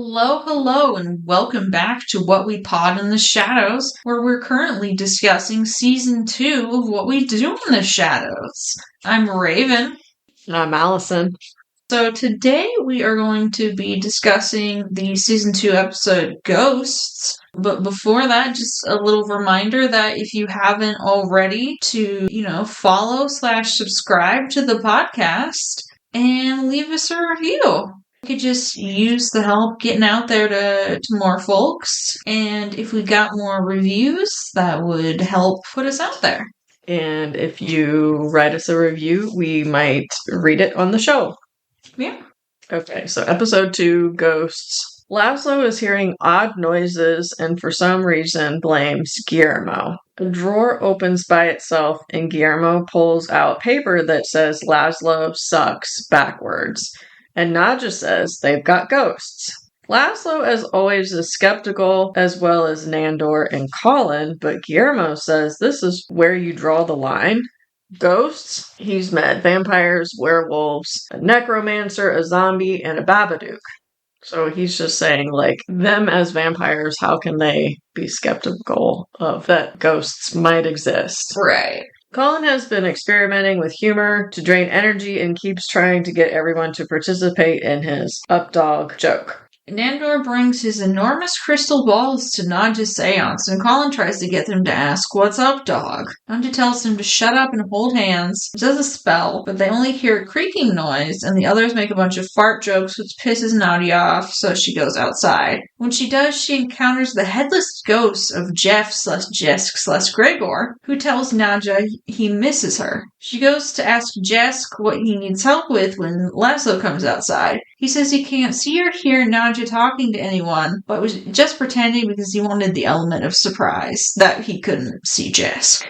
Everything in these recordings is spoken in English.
Hello, and welcome back to What We Pod in the Shadows, where we're currently discussing Season 2 of What We Do in the Shadows. I'm Raven. And I'm Alison. So today we are going to be discussing the Season 2 episode Ghosts. But before that, just a little reminder that if you haven't already to, follow/subscribe to the podcast and leave us a review. We could just use the help getting out there to more folks. And if we got more reviews, that would help put us out there. And if you write us a review, we might read it on the show. Yeah. Okay, so episode 2, Ghosts. Laszlo is hearing odd noises and for some reason blames Guillermo. A drawer opens by itself and Guillermo pulls out paper that says Laszlo sucks backwards. And Nadja says they've got ghosts. Laszlo, as always, is skeptical, as well as Nandor and Colin, but Guillermo says this is where you draw the line. Ghosts? He's met vampires, werewolves, a necromancer, a zombie, and a Babadook. So he's just saying, them as vampires, how can they be skeptical of that ghosts might exist? Right. Colin has been experimenting with humor to drain energy and keeps trying to get everyone to participate in his up-dog joke. Nandor brings his enormous crystal balls to Nadja's seance, and Colin tries to get them to ask, "What's up, dog?" Nadja tells him to shut up and hold hands. He does a spell, but they only hear a creaking noise, and the others make a bunch of fart jokes, which pisses Nadja off, so she goes outside. When she does, she encounters the headless ghost of Jesk/Gregor, who tells Nadja he misses her. She goes to ask Jesk what he needs help with when Laszlo comes outside. He says he can't see or hear Nadja talking to anyone, but was just pretending because he wanted the element of surprise that he couldn't see Jesk.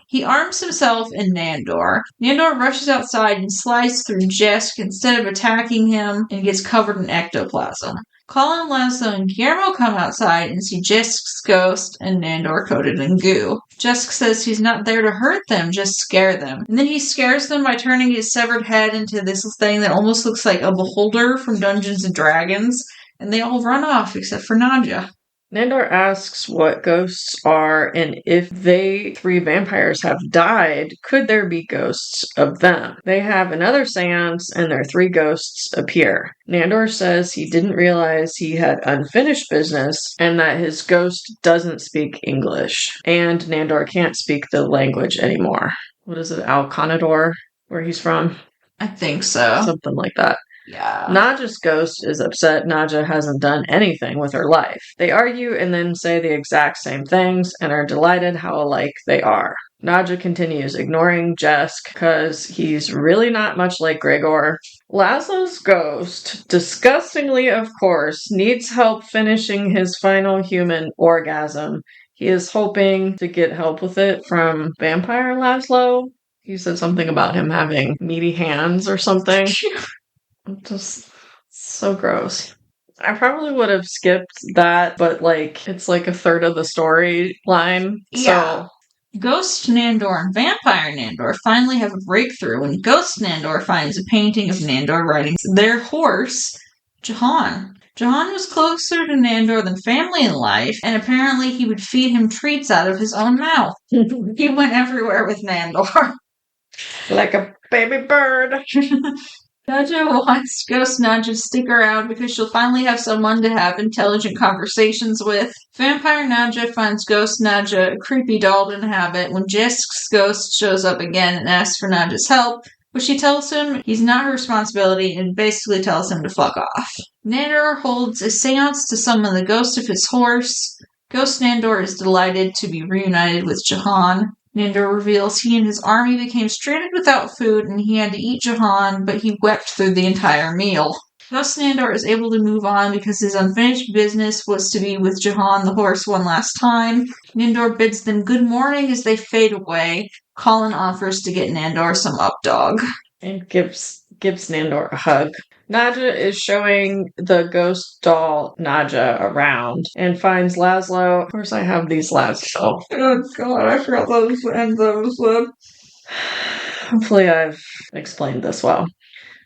He arms himself and Nandor. Nandor rushes outside and slides through Jesk instead of attacking him and gets covered in ectoplasm. Colin, Laszlo, and Guillermo come outside and see Jesk's ghost and Nandor coated in goo. Jesk says he's not there to hurt them, just scare them. And then he scares them by turning his severed head into this thing that almost looks like a beholder from Dungeons & Dragons, and they all run off except for Nadja. Nandor asks what ghosts are, and if they 3 vampires have died, could there be ghosts of them? They have another seance, and their 3 ghosts appear. Nandor says he didn't realize he had unfinished business, and that his ghost doesn't speak English. And Nandor can't speak the language anymore. What is it, Alcanador, where he's from? I think so. Something like that. Yeah. Nadja's ghost is upset Nadja hasn't done anything with her life. They argue and then say the exact same things and are delighted how alike they are. Nadja continues ignoring Jesk because he's really not much like Gregor. Laszlo's ghost, disgustingly of course, needs help finishing his final human orgasm. He is hoping to get help with it from Vampire Laszlo. He said something about him having meaty hands or something. Just so gross. I probably would have skipped that, but it's like a third of the storyline. Yeah. So Ghost Nandor and Vampire Nandor finally have a breakthrough when Ghost Nandor finds a painting of Nandor riding their horse, Jahan. Jahan was closer to Nandor than family in life, and apparently he would feed him treats out of his own mouth. He went everywhere with Nandor. Like a baby bird. Nadja wants Ghost Nadja to stick around because she'll finally have someone to have intelligent conversations with. Vampire Nadja finds Ghost Nadja a creepy doll to inhabit when Jesk's ghost shows up again and asks for Nadja's help, but she tells him he's not her responsibility and basically tells him to fuck off. Nandor holds a seance to summon the ghost of his horse. Ghost Nandor is delighted to be reunited with Jahan. Nandor reveals he and his army became stranded without food and he had to eat Jahan, but he wept through the entire meal. Thus Nandor is able to move on because his unfinished business was to be with Jahan the horse one last time. Nandor bids them good morning as they fade away. Colin offers to get Nandor some updog. And gives Nandor a hug. Nadja is showing the ghost doll Nadja around and finds Laszlo. Of course, I have these Laszlo. Oh god, I forgot those end episode. Hopefully I've explained this well.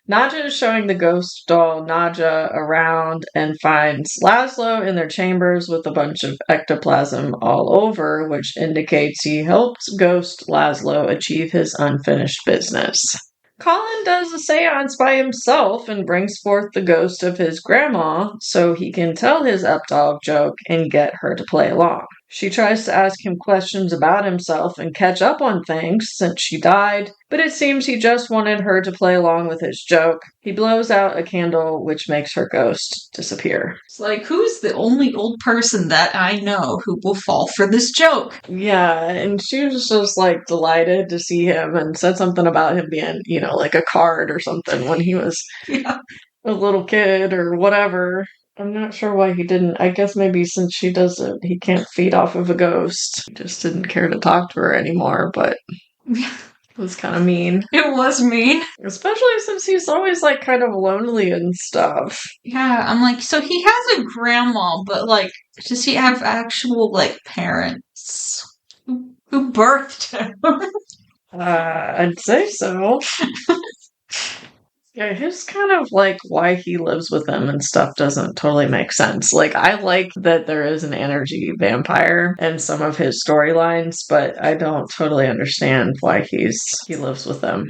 Nadja is showing the ghost doll Nadja around and finds Laszlo in their chambers with a bunch of ectoplasm all over, which indicates he helped ghost Laszlo achieve his unfinished business. Colin does a seance by himself and brings forth the ghost of his grandma so he can tell his up-dog joke and get her to play along. She tries to ask him questions about himself and catch up on things since she died, but it seems he just wanted her to play along with his joke. He blows out a candle, which makes her ghost disappear. It's like, who's the only old person that I know who will fall for this joke? Yeah, and she was just like delighted to see him and said something about him being, like a card or something when he was Yeah. a little kid or whatever. I'm not sure why he didn't. I guess maybe since she doesn't, he can't feed off of a ghost. He just didn't care to talk to her anymore, but it was kind of mean. It was mean. Especially since he's always like kind of lonely and stuff. Yeah, I'm like, so he has a grandma, but like, does he have actual like parents who birthed him? I'd say so. Yeah, his kind of like why he lives with them and stuff doesn't totally make sense. Like, I like that there is an energy vampire in some of his storylines, but I don't totally understand why he lives with them.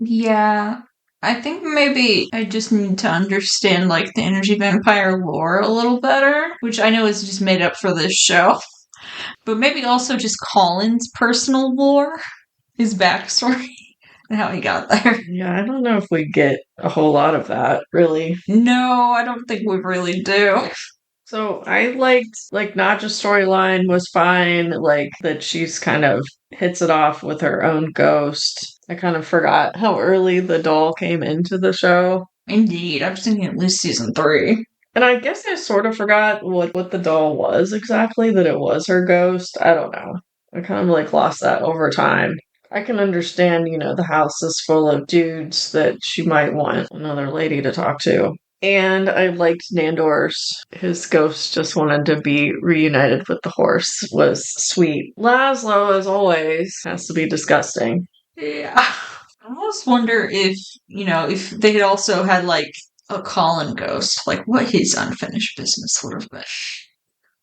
Yeah. I think maybe I just need to understand like the energy vampire lore a little better, which I know is just made up for this show. But maybe also just Colin's personal lore, his backstory, and how he got there. Yeah, I don't know if we get a whole lot of that, really. No, I don't think we really do. So I liked, like, Nadja's storyline was fine, like, that she's kind of hits it off with her own ghost. I kind of forgot how early the doll came into the show. Indeed, I've seen at least season 3. And I guess I sort of forgot what the doll was exactly, that it was her ghost. I don't know. I kind of, like, lost that over time. I can understand, the house is full of dudes that she might want another lady to talk to. And I liked Nandor's. His ghost just wanted to be reunited with the horse. Was sweet. Laszlo, as always, has to be disgusting. Yeah. I almost wonder if they had also had like a Colin ghost, like what his unfinished business would have been.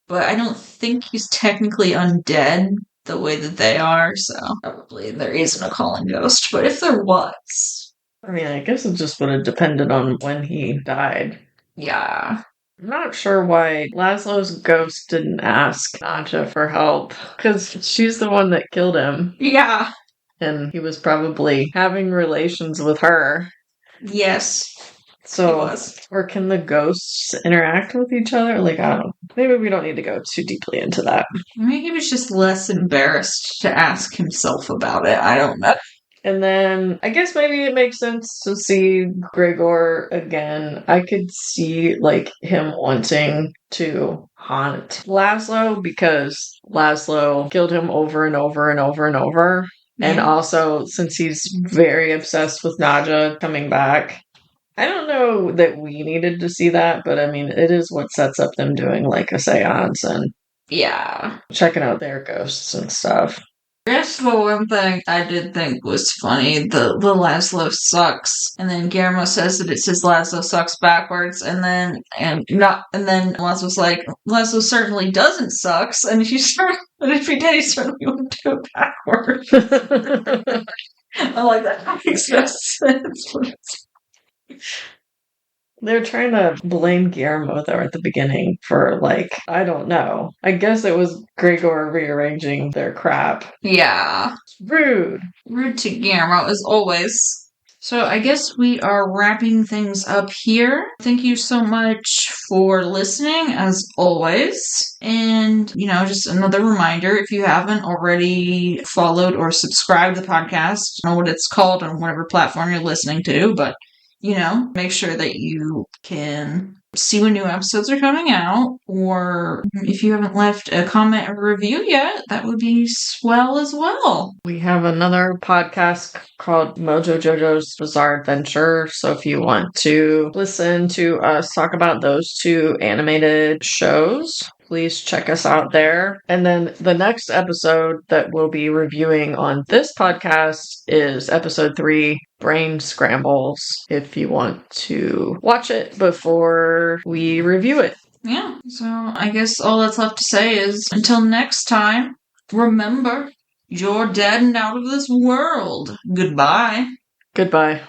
But I don't think he's technically undead the way that they are, so probably there isn't a Colin ghost. But if there was, I mean, I guess it just would have depended on when he died. yeah. I'm not sure why Laszlo's ghost didn't ask Nadja for help, because she's the one that killed him. Yeah. And he was probably having relations with her. Yes. So, or can the ghosts interact with each other? Like, I don't know. Maybe we don't need to go too deeply into that. Maybe he was just less embarrassed to ask himself about it. I don't know. And then I guess maybe it makes sense to see Gregor again. I could see like him wanting to haunt Laszlo because Laszlo killed him over and over and over and over. Yeah. And also, since he's very obsessed with Nadja coming back, I don't know that we needed to see that, but I mean, it is what sets up them doing like a seance and checking out their ghosts and stuff. I guess the one thing I did think was funny, the Laszlo sucks, and then Guillermo says that it says Laszlo sucks backwards, and then Laszlo's like, Laszlo certainly doesn't sucks, and but if he did, he certainly wouldn't do it backwards. I like that. That makes no sense. They're trying to blame Guillermo, though, at the beginning for, like, I don't know. I guess it was Gregor rearranging their crap. Yeah. Rude. Rude to Guillermo, as always. So I guess we are wrapping things up here. Thank you so much for listening, as always. And, just another reminder, if you haven't already followed or subscribed to the podcast, I don't know what it's called on whatever platform you're listening to, but make sure that you can see when new episodes are coming out, or if you haven't left a comment or review yet, that would be swell as well. We have another podcast called Mojo Jojo's Bizarre Adventure, so if you want to listen to us talk about those 2 animated shows, Please check us out there. And then the next episode that we'll be reviewing on this podcast is episode 3, Brain Scrambles, if you want to watch it before we review it. Yeah, so I guess all that's left to say is until next time, remember, you're dead and out of this world. Goodbye. Goodbye.